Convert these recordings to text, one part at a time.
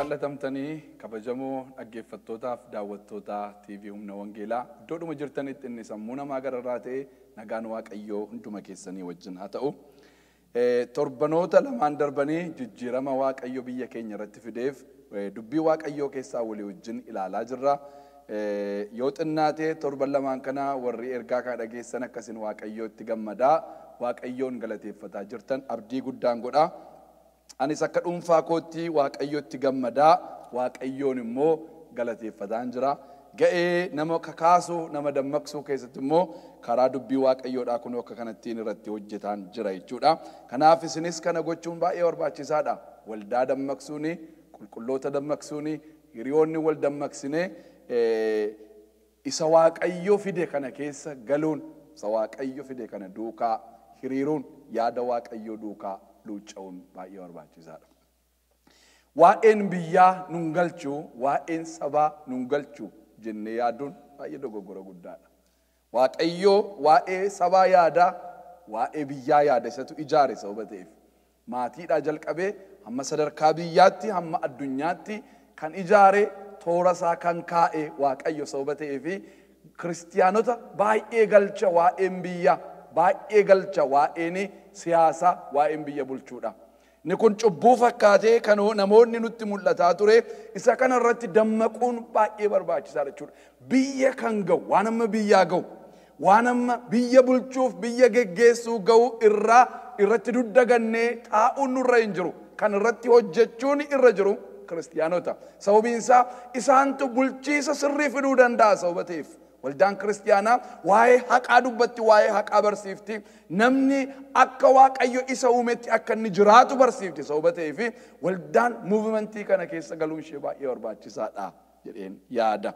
Jaalatamtanii kabajamoo dhaggeeffattootaaf daawwattootaa TV humna wangeelaa iddoodhuma jirtanitti inni sammuu namaa gararraa ta'e nagaan Waaqayyoo hunduma keessanii wajjin haa ta'u. Torbanoota lamaan darbanii jijjiirama Waaqayyoo biyya keenya irratti fideef dubbii Waaqayyoo keessaa walii wajjin ilaalaa jirra. Yoo xinnaatee torban lamaan kana warri ergaa kana dhageessan akkasin Waaqayyootti gammadaa Waaqayyoon galateeffataa jirtan abdii guddaan godha. Anis akka dhuunfaa kootti Waaqayyootti gammadaa Waaqayyoon immoo galateeffataan jira. Ga'ee nama kakaasu nama dammaqsuu keessatti immoo karaa dubbii Waaqayyoodhaa kun akka kanattiin irratti hojjetaan jira jechuudha. Kanaaf isinis kana gochuun baay'ee barbaachisaadha. Waldaa dammaqsuuni, qulqulloota dammaqsuuni, hiriyoonni wal dammaqsine isa Waaqayyoo fide kana keessa galuun, isa Waaqayyoo fide kana duukaa hiriiruun, yaada Waaqayyoo duukaa luucca'uun baay'ee barbaachisaadha. Waa'een biyyaa nun galchuu, waa'een sabaa nun galchuu jennee yaaduun baay'ee dogoggora guddaadha. Waaqayyoo waa'ee sabaa yaadaa, waa'ee biyyaa yaada isatu ijaare sababa ta'eef. Maatiidhaa jalqabee hamma sadarkaa biyyaatti, hamma addunyaatti kan ijaare toora isaa kan kaa'e Waaqayyo sababa ta'eef kiristiyaanota baay'ee galcha waa'een biyyaa, baay'ee galcha waa'een siyaasaa, waa'een biyya bulchuudha. Ni kun cubbuu fakkaatee kan namoonni nutti mul'ataa ture isa kana irratti dammaquun baay'ee barbaachisaadha jechuudha. Biyya kan ga'u, waan amma biyyaa ga'u, waan amma biyya bulchuuf biyya geggeessuu ga'u irratti duddagannee taa'uun nurra hin jiru. Kan irratti hojjechuun irra jiru kiristiyaanota. Sababiin isaa isaantu bulchiisa sirrii fiduu danda'a sababa ta'eef. Waldaan kiristiyaanaa waa'ee haqaa dubbatti, waa'ee haqaa barsiifti. Namni akka Waaqayyo isa uumetti akka inni jiraatu barsiifti sababa ta'eef waldaan muuvimentii kana keessa galuun ishee baay'ee barbaachisaadha jedheen yaada.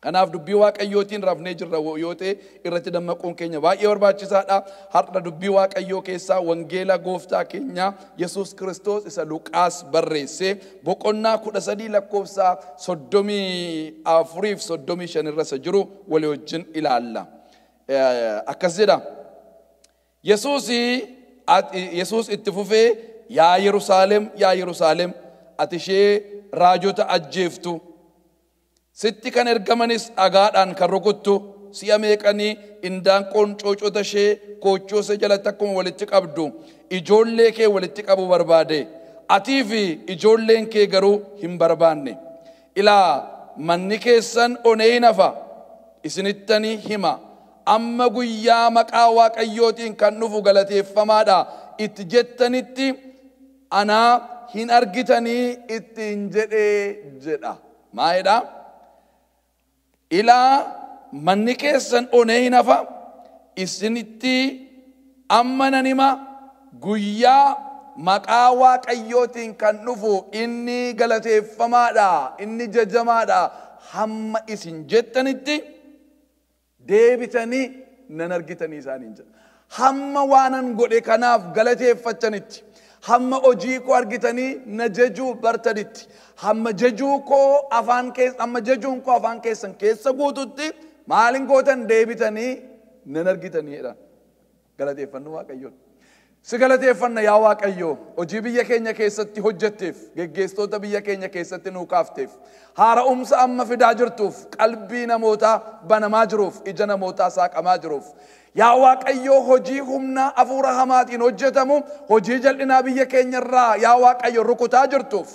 Kanaaf dubbii Waaqayyootiin rafnee jirra yoo ta'e irratti dammaquun keenya baay'ee barbaachisaadha. Har'a dubbii Waaqayyoo keessaa wangeela gooftaa keenya Yesuus Kiristoos isa Luqaas barreesse boqonnaa 13 lakkoofsa 34 fi 35 irra jiru walii wajjin ilaalla. Akkas jedha. Yesuus itti fufee yaa Yerusaalem, yaa Yerusaalem, ati ishee raajota ajjeeftu. Sitti kan ergamanis dhagaadhaan kan rukuttu, si'a meeqanii indaanqoon coocota ishee koochoose jalatti akkuma walitti qabdu ijoollee kee walitti qabu barbaade. Atii fi ijoolleen kee garuu hin barbaanne. Ilaa manni keessan onee hin hafa isinittanii hima. Amma guyyaa maqaa Waaqayyootiin kan dhufu galateeffamaadha itti jettanitti anaa hin argitanii ittiin jedhee jedha. Maalidha? Ilaa manni keessan onee hin hafa isinitti amma nan hima guyyaa maqaa Waaqayyootiin kan dhufu inni galateeffamaadha, inni jajamaadha hamma isin jettanitti deebitanii nan argitanii isaaniin jedha. Hamma waanan godhe kanaaf galateeffachanitti, hamma hojii koo argitanii na jajuu bartanitti, hamma jajuun koo afaan keessan keessa guututti maalin gootan deebitanii nan argitaniidha. Galateeffannoo Waaqayyoon. Si galateeffanna yaa Waaqayyoo hojii biyya keenya keessatti hojjetteef, geggeessitoota biyya keenya keessatti nuu kaafteef, haara'umsa amma fidaa jirtuuf, qalbii namootaa banamaa jiruuf, ija namootaa saaqamaa jiruuf. Yaa Waaqayyoo hojii humna hafuura hamaatiin hojjetamu, hojii jal'inaa biyya keenya irraa yaa Waaqayyo rukutaa jirtuuf,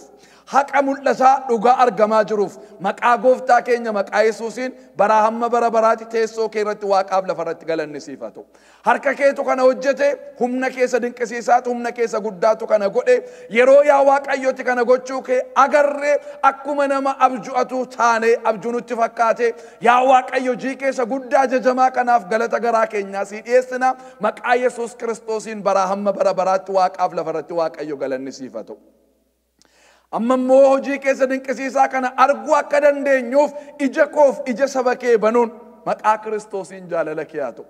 haqa mul'ataa dhugaa argamaa jiruuf, maqaa gooftaa keenya maqaa Yesuusiin baraa hamma bara baraatti teessoo kee irratti Waaqaaf lafa irratti galanni siif haa ta'u. Harka keetu kana hojjete, humna keessa dinqisiisaatu, humna keessa guddaatu kana godhe, yeroo yaa Waaqayyooti kana gochuu kee agarree akkuma nama abju'atu taanee abjuu nutti fakkaate, yaa Waaqayyo hojii keessa guddaa jajamaa kanaaf galata garaa keenyaa sii dhiyeessina. Maqaa Yesuus Kiristoosiin baraa hamma bara baraatti Waaqaaf lafa irratti Waaqayyo galanni siif haa ta'u. Amma immoo hojii keessa dinqisiisaa kana arguu akka dandeenyuuf ija koof ija saba kee banuun maqaa Kiristoosiin jaalala kee haa ta'u.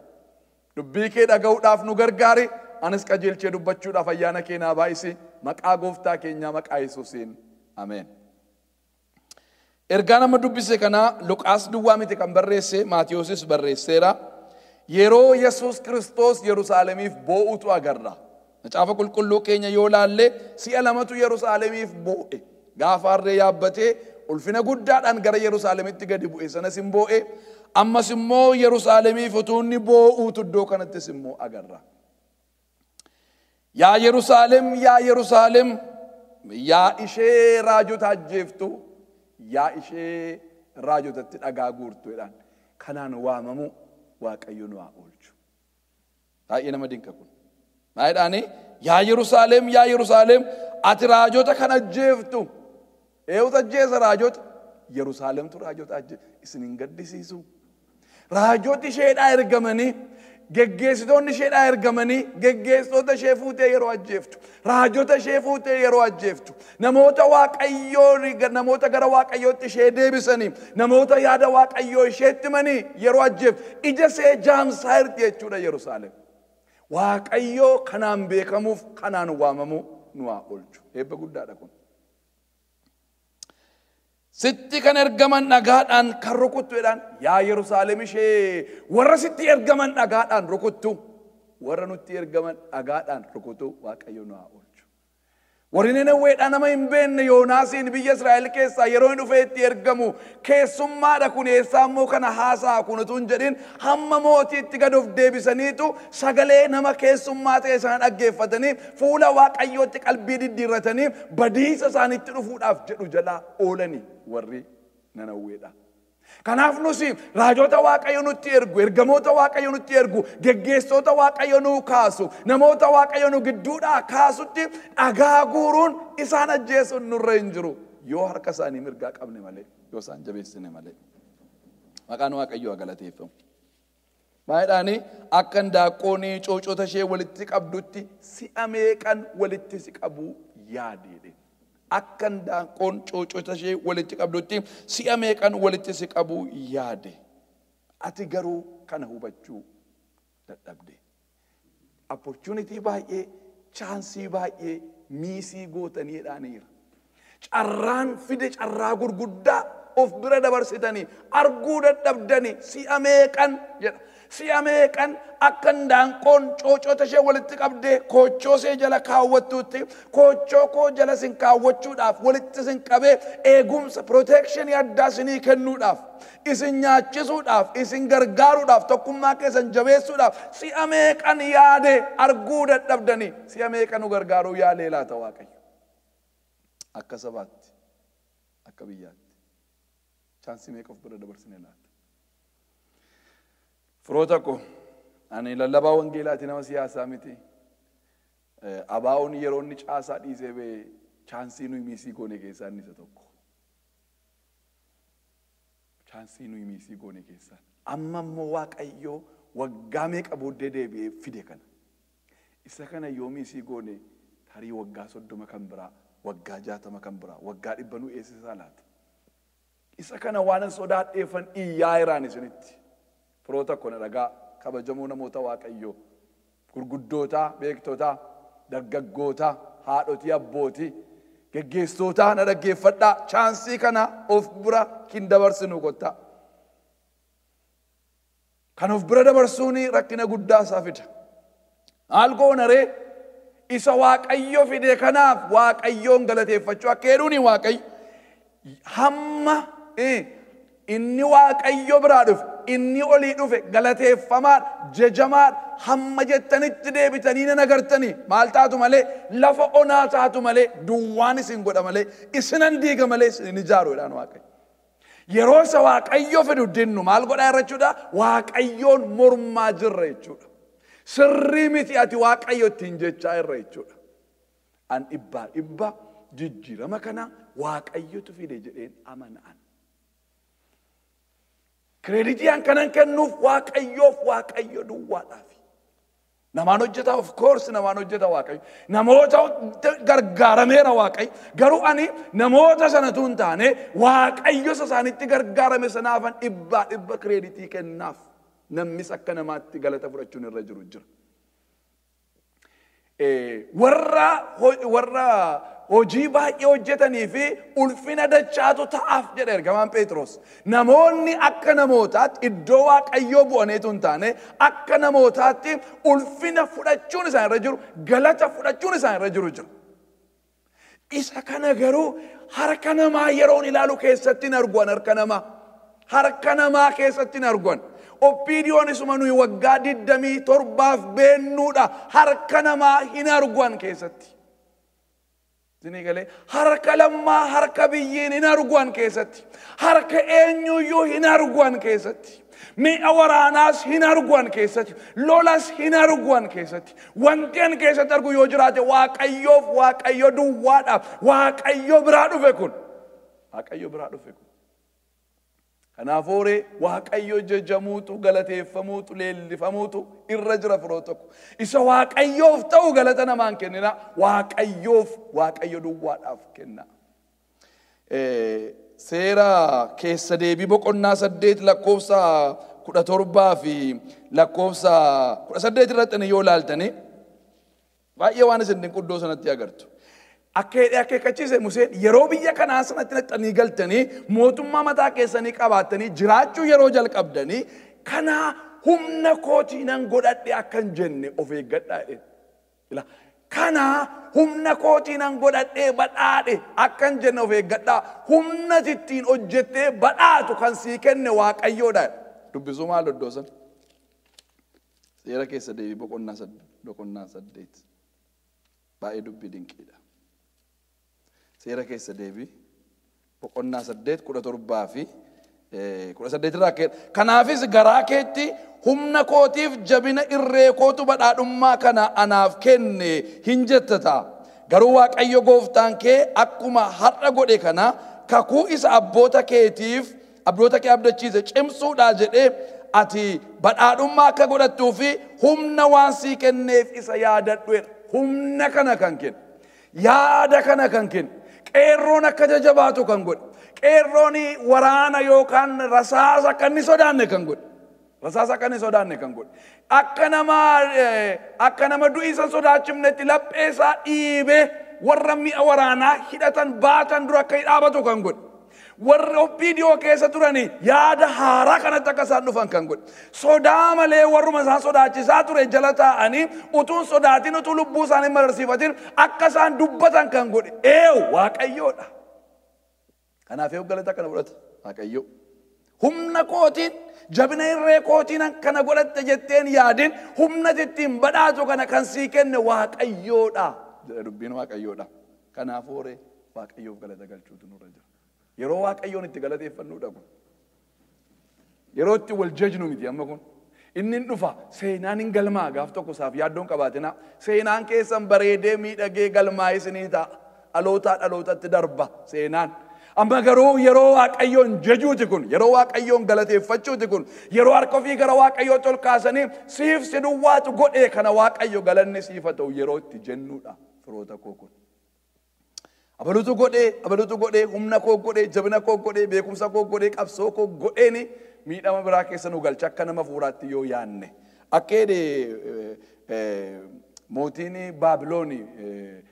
Dubbii kee dhaga'uudhaaf nu gargaari. Anis qajeelchee dubbachuudhaaf ayyaana kee naa baay'isi. Maqaa gooftaa keenyaa maqaa Yesuusiin. Ameen. Ergaa nama dubbise kana Luqaas duwwaa miti kan barreesse, Maatiyoosis barreesseera. Yeroo Yesuus Kiristoos Yerusaalemiif boo'utu agarra. Macaafa qulqulluu keenya yoo laalle si'a lamatu Yerusaalemiif boo'e. Gaafaarree yaabbatee ulfina guddaadhaan gara Yerusaalemitti gadi bu'e sanas hin boo'e. Ammas immoo Yerusaalemiif utuu inni boo'uutu iddoo kanattis immoo agarra. Yaa Yerusaalem, yaa Yerusaalem, yaa ishee raajota ajjeeftu, yaa ishee raajotatti dhagaa guurtu jedhaan kanaan waamamu Waaqayyo nu haa oolchu. Baay'ee nama dinqa kun. Maayidhaani yaa Yerusaalem, yaa Yerusaalem, ati raajota kan ajjeeftu. Eenyutu ajjeesa raajota? Yerusaalemtu raajota ajjeesa. Isin hin gaddisiisu. Raajoti isheedhaa ergamanii, geggeessitoonni isheedhaa ergamanii, geggeessitoota ishee fuutee yeroo ajjeeftu. Raajota ishee fuutee yeroo ajjeeftu. Namoota gara Waaqayyootti ishee deebisanii, namoota yaada Waaqayyoo isheetti himanii yeroo ajjeeftu. Ija ishee jaamsaa jirti jechuudha Yerusaalem. Waaqayyoo kanaan beekamuuf, kanaan waamamu nu haa oolchu. Eebba guddaadha kun. Sitti kan ergaman dhagaadhaan kan rukuttu jedhaan yaa Yerusaalem ishee warra sitti ergaman dhagaadhaan rukuttu, warra nutti ergaman dhagaadhaan rukuttu Waaqayyo nu haa oolchu. Warri Nineweedhaa nama hin beekne Yoonaasiin biyya Israa'el keessaa yeroo inni dhufee itti ergamu keessummaadha kun eessaa immoo kana haasaa kun utuu hin jedhin hamma mootiitti gad of deebisaniitu sagalee nama keessummaa ta'e sana dhaggeeffatanii fuula Waaqayyootti qalbii diddiirratanii badiisa isaanitti dhufuudhaaf jedhu jalaa oolanii warri Nineweedhaa. Kanaaf nusi raajota Waaqayyo nutti ergu, ergamoota Waaqayyo nutti ergu, geggeessitoota Waaqayyo nu kaasu, namoota Waaqayyo nu gidduudhaa kaasutti dhagaa guuruun isaan ajjeesuun nurra hin jiru. Yoo harka isaanii mirgaa qabne malee, yoo isaan jabeessine malee. Maqaan Waaqayyoo haa galateeffamu. Maayidhaani akka handaaqqoon coocota ishee walitti qabdutti si'a meeqan walitti si qabuu yaadee. Akka handaaqqoon coocota ishee walitti qabdutti si'a meeqan walitti si qabuu yaade. Ati garuu kana hubachuu dadhabde. Opportunity baay'ee, chaansii baay'ee miisii gootaniidhaaniira. Carraan fide carraa gurguddaa of bira dabarsitanii arguu dadhabdanii si'a meeqan jedha. Si'a meeqan akka handaaqqoon coocota ishee walitti qabdee koochoo ishee jala kaawwattuutti koochoo koo jala sin kaawwachuudhaaf walitti sin qabee eegumsa protection addaa isinii kennuudhaaf isin nyaachisuudhaaf isin gargaaruudhaaf tokkummaa keessan jabeessuudhaaf si'a meeqan yaade arguu dadhabdanii si'a meeqan nu gargaaruu yaalee laata Waaqayyo. Akka sabaatti akka biyyaatti chaansii meeqa of bira dabarsine laata? Firoota ko ani lallabaa wangeelaati nama siyaasaa miti. Abaa'oon yeroo inni caasaa dhiisee bee chaansii nuyi miisii goone keessaa inni isa tokko. Chaansii nuyi miisii goone keessaa. Amma immoo Waaqayyoo waggaa meeqa booddee deebi'ee fide kana. Isa kana yoo miisii goone tarii waggaa 30 kan biraa, waggaa 60 kan biraa, waggaa 100 nu eessisaa laata. Isa kana waan sodaadheeffan iyyaa iraan isinitti. Firoota kun dhagaa kabajamoo namoota Waaqayyoo gurguddootaa, beektootaa, dargaggootaa, haadhotii, abbootii, geggeessitootaa na dhaggeeffadhaa. Chaansii kana of bira hin dabarsinu kottaa. Kan of bira dabarsuun rakkina guddaa isaa fida. Maal goona ree? Isa Waaqayyo fide kanaaf Waaqayyoon galateeffachuu akka jedhuuni Waaqayyo hamma inni Waaqayyo biraa dhufe, inni olii dhufe galateeffamaan, jajamaan hamma jettanitti deebitanii nan agartanii maal taatu malee lafa onaa taatu malee duwwaan isin godha malee isinan diiga malee isin ijaaruudhaan Waaqayyo. Yeroo isa Waaqayyo fidu dinnu maal godhaa irra jechuudha? Waaqayyoon mormaa jirra jechuudha. Sirrii miti ati Waaqayyo ittiin jechaa irra jechuudha. An dhibba jijjiirama kana Waaqayyotu fide jedheen amanaan. Kreditiin kanan kennuuf Waaqayyo duwwaadhaaf. Namaan hojjeta of course namaan hojjeta Waaqayyo. Namoota gargaarameera Waaqayyo. Garuu ani namoota sanatu hin taane Waaqayyo isaanitti gargaarame sanaafan dhibba kreditii kennaaf. Namnis akka namaatti galata fudhachuun irra jiru jira. Warra hojii baay'ee hojjetanii fi ulfina dachaatu ta'aaf jedha ergamaan Phexros. Namoonni akka namootaatti iddoo Waaqayyoo bu'aneetu hin taane akka namootaatti ulfina fudhachuun isaan irra jiru, galata fudhachuun isaan irra jiru jira. Isa kana garuu harka namaa yeroon ilaalu keessatti hin argan harka namaa keessatti hin argan. Opinion isuma nuyi waggaa 27 beennuudha harka namaa hin argan keessatti. Zinigale harka lammaa harka biyyiin hin argan keessatti. Harka eenyuyyuu hin argan keessatti. Mi'a waraanaas hin argan keessatti. Lolas hin argan keessatti. Wanti an keessatti argu yoo jiraate Waaqayyo duwwaadhaaf Waaqayyo biraa dhufe kun. Waaqayyo biraa dhufe kun. Kanaafuu Waaqayyo jajamuutu galateeffamuutu leellifamuutu irra jira firoo tokko. Isa Waaqayyoof ta'u galata namaan kennina. Waaqayyo duwwaadhaaf kenna. Seera keessa deebii boqonnaa 8 lakkoofsa 17 fi lakkoofsa 18 irratti yoo ilaaltanii baay'ee waan isin quddoo sanatti agartu. Akeekkachiise Museen yeroo biyya kanaa sanatti naxxanii galtanii mootummaa mataa keessanii qabaatanii jiraachuu yeroo jalqabdanii kana humna kootiinan godhadhe akkan jenne of eeggadhaa. Kana humna kootiinan godhadhe badhaadhe akkan jenne of eeggadhaa. Humna ittiin hojjettee badhaatu kan sii kenne Waaqayyoodha. Dubbisuu maal oddoosan? Seera keessa deebii boqonnaa 8 baay'ee dubbii dinqiidha. Seera keessa deebii boqonnaa 8 17 fi 18 irraa kanaafis garaa keetti humna kootiif jabina irree kootu badhaadhummaa kana anaaf kenne hin jettata. Garuu Waaqayyo gooftaan kee akkuma har'a godhe kana kakuu isa abboota kee abdachiise cimsuudhaa jedhee ati badhaadhummaa akka godhattuu fi humna waan sii kenneef isa yaadadhu. Humna kana kan kennu yaada kana kan kennu qeerroon akka jajabaatu kan godhe qeerroon waraana yookaan rasaasa kan ni sodaanne kan godhe akka nama du'isa sodaachifnetti lapheesaa dhiibee warra mi'a waraanaa hidhatan baatan dura akka dhaabatu kan godhe warra opidiyoo keessa turanii yaada haaraa kanatti akka isaan dhufan kan godhe sodaa malee warruma isaan sodaachisaa ture jala taa'anii utuun sodaatiin utuu lubbuu isaanii mararsiifatiin akka isaan dubbatan kan godhe Waaqayyoodha. Kanaaf galata kana fudhata Waaqayyo. Humna kootiin jabina irree kootiin kana godhatte jetteen yaadin humna ittiin badhaatu kana kan sii kenne Waaqayyoodha. Dubbiin Waaqayyoodha. Kanaafuu Waaqayyoof galata galchuutu nurra jira. Yeroo Waaqayyoon itti galateeffannuudha kun. Yeroo itti wal jajnu miti amma kun. Inni dhufa seenaan hin galmaa gaaf tokko isaaf yaaddoon qabaatina. Seenaan keessan bareedee miidhagee galmaa isinii ta'a. Dhalootatti darba seenaan. Amma garuu yeroo Waaqayyoon jajuuti kun, yeroo Waaqayyoon galateeffachuuti kun, yeroo harka ofii gara Waaqayyoo ol kaasanii siif si duwwaatu godhee kana Waaqayyo galanni siif haa ta'u yeroo itti jennuudha firoota koo kun. Abalutu godhee humna koo godhee jabina koo godhee beekumsa koo godhee qabsoo koo godheeni miidhama biraa keessa nu galcha akka nama fuuraatti yoo yaanne. Akkeedhe mootiin Baabilooni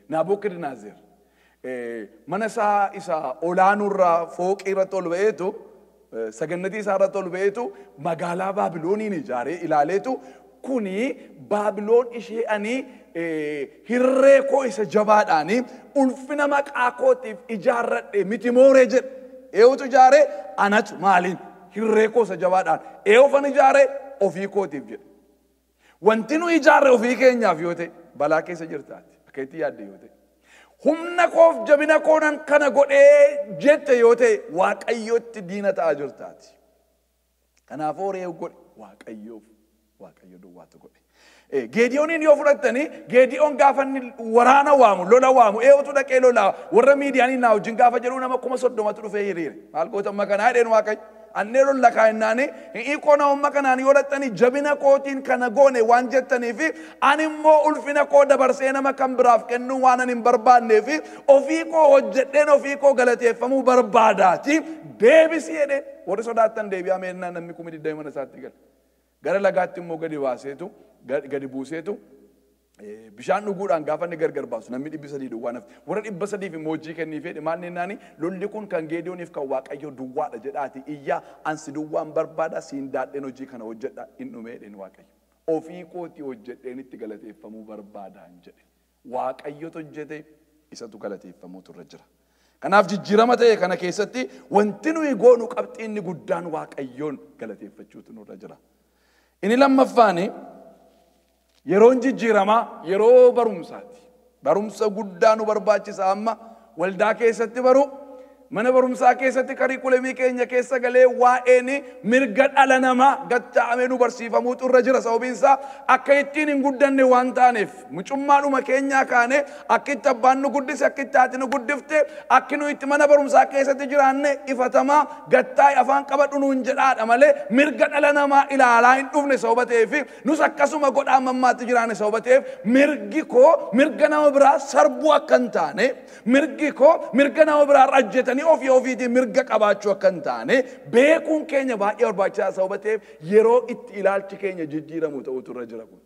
Naabukadnezar mana isaa isa olaanurraa fooqii irratti ol ba'eetu sagannatii isaa irratti ol ba'eetu magaalaa Baabilooniin ijaaree ilaaleetu kuni Baabiloon ishee ani hirree koo isa jabaadhaani ulfina maqaa kootiif ijaarradhe miti mooree jedhe. Eewutu ijaaree anatu maaliin hirree koo isa jabaadhaan eewufan ijaaree ofii kootiif jedhe. Wanti nu ijaarre ofii keenyaaf yoo ta'e balaa keessa jirtaati akka itti yaadde yoo ta'e. Humna koof jabina koonan kana godhee jette yoo ta'e Waaqayyootti diina ta'aa jirtaati. Kanaafuu re'ee godhe Waaqayyo duwwaatu godhe. Geediyooniin yoo fudhattanii Geediyoon gaafa waraana waamu lola waamu eewutu dhaqee lolaa warra miidiyaanii naa wajjin gaafa jedhu nama 30 dhufee hiriire. Maal goota amma kanaa jedheen Waaqayyo. Annee lola kaa'innaanii hiikoo nama kanaan yoo dhattanii jabina kootiin kana goone waan jettaniifi ani immoo ulfina koo dabarsee nama kan biraaf kennuu waan ani hin barbaanneefi ofii koo hojjedheen ofii koo galateeffamuu barbaadaati deebisii jedheen warri sodaattan deebi'aa meennaa namni 20 mana isaatti gala. Gara lagaatti immoo gadi buuseetu bishaan dhuguudhaan gaafa inni gargar baasu namni 300 duwwaa nafti warra 300 fi moojjii kennii fedhe maanni naani lolli kun kan Geediyooniif kan Waaqayyo duwwaadha jedhaati iyyaa ansi duwwaan barbaada siin daadheen hojii kana hojjedha in dhumeedheen Waaqayyo ofii kootii hojjedheen itti galateeffamuu barbaadaan jedhe Waaqayyotu hojjete isatu galateeffamuutu irra jira. Kanaaf jijjiirama ta'e kana keessatti wanti nuyi goonu qabxiinni guddaan Waaqayyoon galateeffachuutu nurra jira. Inni lammaffaani yeroon jijjiiramaa yeroo barumsaati. Barumsa guddaa nu barbaachisa amma waldaa keessatti baru. Mana barumsaa keessatti kariikulamii keenya keessa galee waa'een mirga dhala namaa gatta'amee nu barsiifamuutu irra jira. Sababiin isaa akka ittiin hin guddanne waan taaneef mucummaadhuma keenyaa kaane akka itti abbaan nu guddise akka itti haati nu guddifte akka nu itti mana barumsaa keessatti jiraanne ifatamaa gattaa'e afaan qabadhu nuun jedhaadha malee mirga dhala namaa ilaalaa hin dhufne sababa ta'eef nus akkasuma godhaa mammaatti jiraanne sababa ta'eef mirgi koo mirga nama biraa sarbuu akka hin taane mirgi koo mirga nama biraa rajjetanii ofii ofiitiin mirga qabaachuu akka hin taane beekuun keenya baay'ee barbaachisaa sababa ta'eef yeroo itti ilaalchi keenya jijjiiramu ta'utu irra jira kun.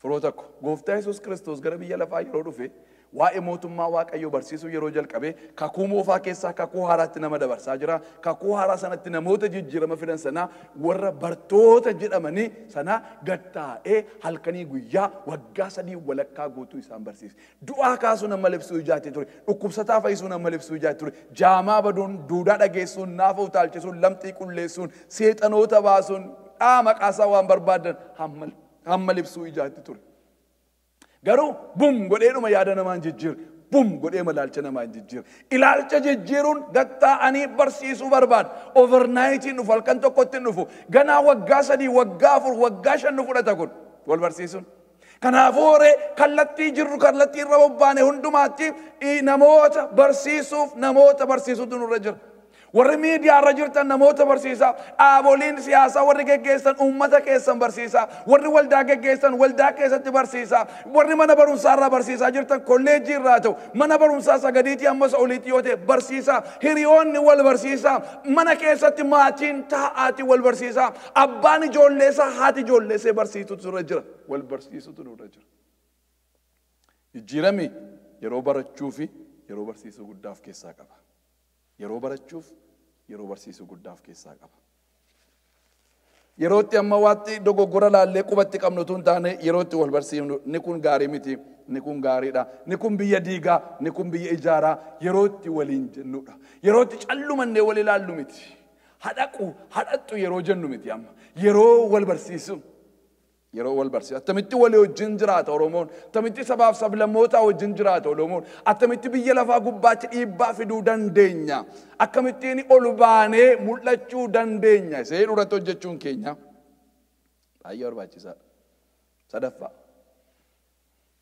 Firoota ko Gooftaa Yesuus Kiristoos gara biyya lafaa yeroo dhufe waa'ee mootummaa Waaqayyoo barsiisuu yeroo jalqabe kakuu moofaa keessaa kakuu haaraatti nama dabarsaa jira. Kakuu haaraa sanatti namoota jijjiirama fidan sana warra bartoota jedhamanii sana gattaa'ee halkanii guyyaa waggaa 3 walakkaa guutuu isaan barsiise. Du'aa kaasuun amma libsuu ijaatti ture. Dhukkubsataa fayyisuun amma libsuu ijaatti ture. Jaamaa baduun, duudaa dhageessuun, naafa utaalchisuun, lamxii qulleessuun, seexanoota baasuun, maqaasaa waan barbaadan hamma libsuu ijaatti ture. Garuu bum godheedhuma yaada namaan jijjiir. Bum godhee ilaalcha namaan jijjiir. Ilaalcha jijjiiruun gattaa'anii barsiisuu barbaada. Overnightiin dhufu halkan tokkotti dhufu. Ganaa waggaa 3, waggaa 4, waggaa 5 fudhata kun wal barsiisuun. Kanaafuu kallattii jirru kallattii irra bobbaane hundumaatti namoota barsiisuutu nurra jira. Warri miidiyaa irra jirtan namoota barsiisaa, dhaaboliin siyaasaa warri geggeessan uummata keessan barsiisaa, warri waldaa geggeessan waldaa keessatti barsiisaa, warri mana barumsaa irraa barsiisaa jirtan kolleejjii irraa ta'u, mana barumsaa sagadiitii ammas oliitii yoo ta'e barsiisaa, hiriyoonni wal barsiisaa, mana keessatti maatiin taa'aatii wal barsiisaa, abbaan ijoolleesaa haati ijoolleesee barsiisutu irra jira, wal barsiisutu irra jira. Jijjiirami yeroo barachuu fi yeroo barsiisuu guddaaf keessaa qaba. Yeroo barachuuf yeroo barsiisuu guddaaf keessaa qaba. Yerootti amma waatti dogoggora laallee qubatti qabnu tun taane yerootti wal barsiifnu ni kun gaarii miti, ni kun gaariidha, ni kun biyya diigaa, ni kun biyya ijaaraa yerootti waliin jennudha. Yerootti callumannee wal ilaallu miti. Hadhaxxu yeroo jennu miti amma. Yeroo wal barsiisu. Yeroo wal barsiisu. Attamitti walii wajjin jiraata Oromoon. Attamitti sabaaf sablammootaa wajjin jiraata Oromoon. Attamitti biyya lafaa gubbaatti dhiibbaa fiduu dandeenya. Akkamittiin ol baanee mul'achuu dandeenya. Isee irratti hojjechuun keenya baay'ee barbaachisaadha. Sadaffaa.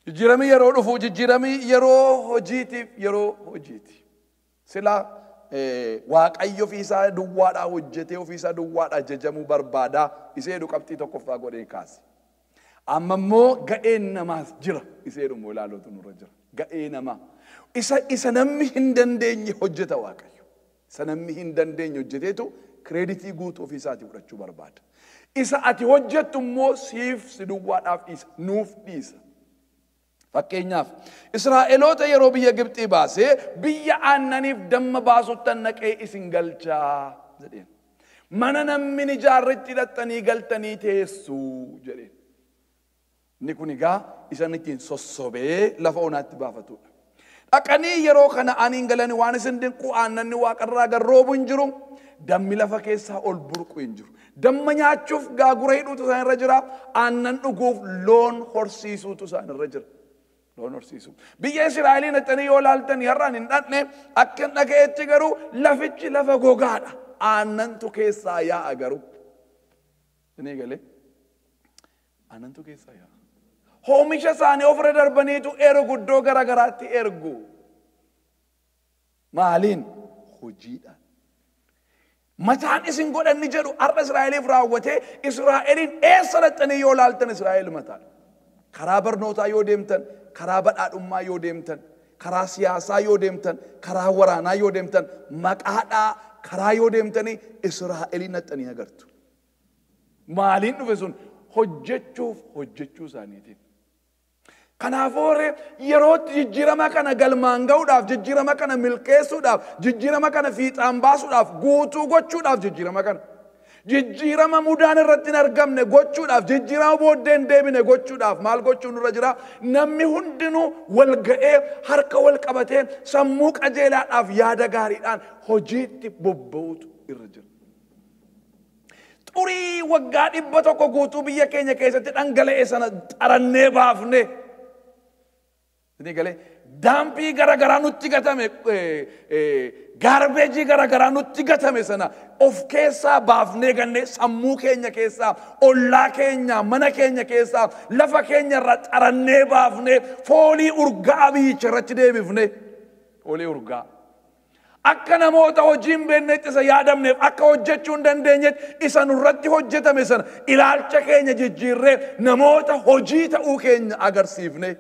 Jijjiiramni yeroo dhufu jijjiiramni yeroo hojiiti. Silaa Waaqayyo ofiisaa duwwaadhaa hojjetee ofiisaa duwwaadhaa jajamuu barbaada. Isee qabxii tokkoffaa godhee kaase. Amma immoo ga'een namaas jira. Isee immoo ilaaluutu nurra jira. Ga'ee namaa. Isa namni hin dandeenye hojjeta Waaqayyo. Isa namni hin dandeenye hojjeteetu kireeditii guutuu ofiisaatii fudhachuu barbaada. Isa ati hojjettu immoo siif si duwwaadhaaf dhiisa. Nuuf dhiisa. Fakkeenyaaf Israa'eloota yeroo biyya Gibxii baasee biyya aannaniif damma baasuttan naqee isin galchaa jedheen. Mana namni ijaarretti hidhattanii galtanii teessuu jedheen. Inni kun egaa isan ittiin sossobee lafa onaatti baafatudha. Dhaqanii yeroo kana aniin galanii waan isin dinquu aannanni waaqarraa garroobu hin jiru. Dammi lafa keessaa ol burqu hin jiru. Damma nyaachuuf gaagura hidhuutu isaan irra jira. Aannan dhuguuf loon horsiisuutu isaan irra jira. Loon horsiisu. Biyya Israa'eliin dhaqanii yoo laaltanii har'aan hin dhaqne akka dhaga'etti garuu lafichi lafa gogaadha. Aannantu keessaa yaa'a garuu. Inni galee aannantu keessaa yaa'a. Oomisha isaanii ofirra darbaniitu ergu iddoo garagaraatti ergu. Maaliin? Hojiidhaan. Mataan isin godhanni jedhu har'a Israa'eliif raawwatee Israa'eliin eessa dhaqanii yoo laaltan Israa'el mataadha. Karaa barnootaa yoo deemtan, karaa badhaadhummaa yoo deemtan, karaa siyaasaa yoo deemtan, karaa waraanaa yoo deemtan, maqaadhaa karaa yoo deemtanii Israa'eliin dhaqanii agartu. Maaliin dhufe sun? Hojjechuu isaaniitiin. Kanaafuu yerootti jijjiirama kana galmaan ga'uudhaaf, jijjiirama kana milkeessuudhaaf, jijjiirama kana fiixaan baasuudhaaf, guutuu gochuudhaaf jijjiirama kana. Jijjiirama mudaan irratti hin argamne gochuudhaaf, jijjiirama booddee hin deebine gochuudhaaf maal gochuun nurra jira? Namni hundinuu wal ga'ee harka wal qabatee sammuu qajeelaadhaaf yaada gaariidhaan hojiitti bobba'uutu irra jira. Xurii waggaa 100 guutuu biyya keenya keessatti dhangala'e sana xarannee baafne. Ni galee daampii garagaraa nutti gatame, gaarbeejii garagaraa nutti gatame sana of keessaa baafnee ganne sammuu keenya keessaa, ollaa keenya, mana keenya keessaa, lafa keenya irraa xarannee baafne foolii urgaa biyyicha irratti deebifne. Foolii urgaa. Akka namoota hojii hin beeknetti isa yaadamneef, akka hojjechuu hin dandeenyetti isa nurratti hojjetame sana ilaalcha keenya jijjiirree namoota hojii ta'uu keenya agarsiifne.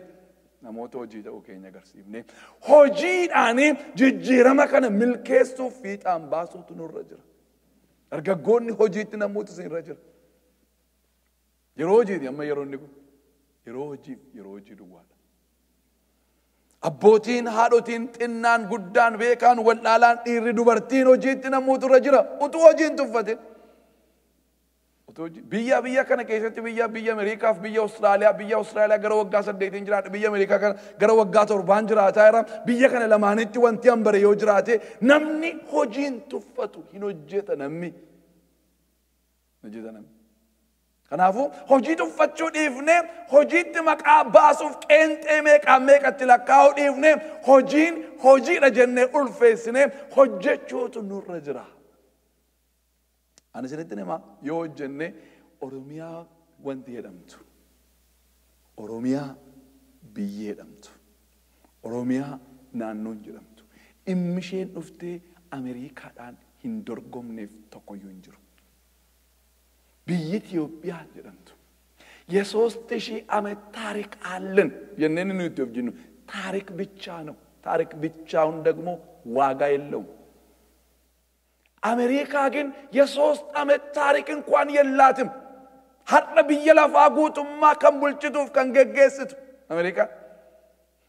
Namoota hojii ta'uu keenya agarsiifne. Hojiidhaan jijjiirama kana milkeessuuf fiixaan baasuutu nurra jira. Dargaggoonni hojiitti namoota isinirra jira. Yeroo hojiiti amma yeroo inni kun. Yeroo hojii duwwaadha. Abbootiin, haadhotiin, xinnaan, guddaan, beekaan, wallaalaan, dhiirri, dubartiin hojiitti namoota irra jira. Utuu hojiin tuffatin. Biyya kana keessatti biyya Ameerikaaf biyya Austraaliyaa gara waggaa 8 jiraata. Biyya Ameerikaa kana gara waggaa 7 jiraataa jira. Biyya kana lamaanitti wanti hambare yoo jiraate namni hojiin tuffatu hin hojjeta namni. Kanaafuu hojii tuffachuu dhiifnee hojiitti maqaa baasuuf qeenxee meeqatti lakkaa'uu dhiifnee hojiidha jennee ulfeessinee hojjechuutu nurra jira. Ani isinitti himaa yoo hojjenne Oromiyaa wanti jedhamtu, Oromiyaa biyya jedhamtu, Oromiyaa naannoon jedhamtu, dhimmi isheen dhuftee Ameerikaadhaan hin dorgomneef tokkoyyuu hin jiru. Biyyi Itoophiyaa jedhamtu የ3000 ዓመት ታሪክ አለን የነን ነው ኢትዮጵያ ታሪክ ብቻ ነው። ታሪክ ብቻውን ደግሞ ዋጋ የለውም። አሜሪካ ግን የ3 ዓመት ታሪክ እንኳን የላትም። ሀረ በየላፋ ጉቱማ ከንቡልጭቱፍ ከንገገስቱ አሜሪካ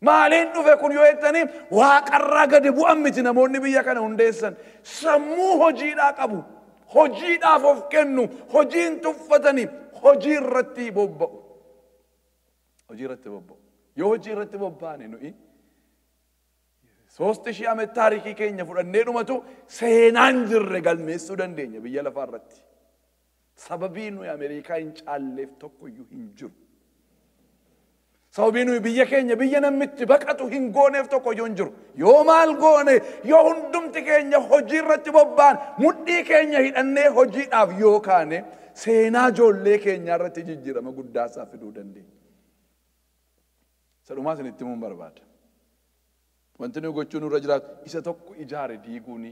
ማሌን ዱፈ ኩን yoetani waaqarra gadi bu'amiti namoonni biyya kana hundeessan sammuu hojiidhaa qabu. Hojiidhaaf of kennu, hojiin tuffatanii hojii irratti bobba'u. Hojii irratti bobba'u. Yoo hojii irratti bobba'ane nuyi 3000 ዓመት taarikii keenya fudhannee dhumatu seenaan jirre galmeessuu dandeenya biyya lafaa irratti. Sababii nuyi Ameerikaa hin caalleef tokkoyyuu hin jiru. Sababii nuyi biyya keenya biyya namitti baqatu hin gooneef tokkoyyuu hin jiru. Yoo maal goone yoo hundumti keenya hojii irratti bobba'an mudhii keenya hidhannee hojiidhaaf yoo kaane seenaa ijoollee keenya irratti jijjiirama guddaa isaa fiduu dandeenya. Sadhumaa isinitti himuun barbaada. Wanti nuyi gochuu nurra jiraatu isa tokko ijaare diiguuni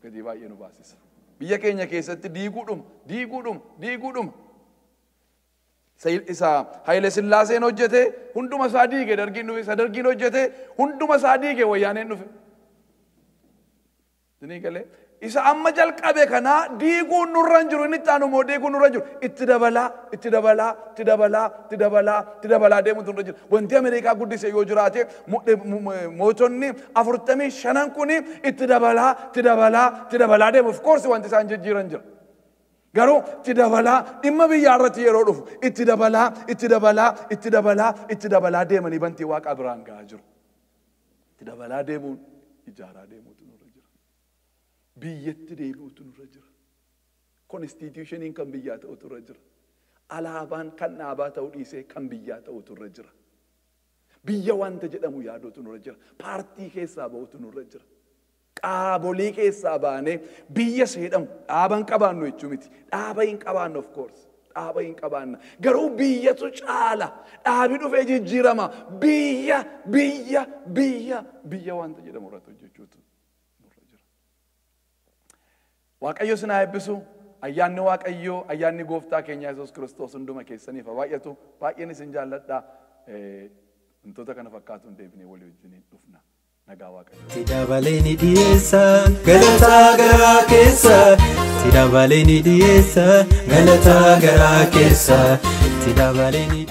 gadi baay'ee nu baasisa. Biyya keenya keessatti diiguudhuma. Isa Haile Sillaaseen hojjete hunduma isaa diige, dargiin dhufe, isa dargiin hojjete hunduma isaa diige, wayyaaneen dhufe. Dinii galee isa amma jalqabe kana diiguun nurra hin jiru, inni itti aanu immoo diiguun nurra hin jiru. Itti dabalaa deemuutu nurra jira. Wanti Ameerikaa guddise yoo jiraate mootonni 45 kuni itti dabalaa deemu. Of course wanti isaan jijjiiran jira. Garuu itti dabalaa dhimma biyyaa irratti yeroo dhufu itti dabalaa deemanii bantii waaqa biraan gahaa jiru. Itti dabalaa deemuun ijaaraa deemuutu nurra jira. Biyyatti deebi'uutu nurra jira. Konstitushiniin kan biyyaa ta'utu nurra jira. Alaabaan kan dhaabaa ta'uu dhiisee kan biyyaa ta'utu nurra jira. Biyya wanta jedhamu yaaduutu nurra jira. Paartii keessaa ba'uutu nurra jira. Qaabolee keessaa baanee biyya seedhamu dhaaban qabaannu jechuu miti. Dhaaba hin qabaannu of course. Dhaaba hin qabaanna. Garuu biyyatu caala. Dhaabi dhufee jijjiirama. Biyya wanta jedhamu irratti hojjechuutu nurra jira. Waaqayyo isin haa eebbisu. Ayyaanni Waaqayyoo, ayyaanni Gooftaa keenya Yesuus Kiristoos hunduma keessaniif haa baay'atu. Baay'een isin jaalladha. Wantoota kana fakkaatuun deebinee walii wajjiniin dhufna. Tidabaleni diesa galata gara keessa tidabaleni diesa galata gara keessa tidabaleni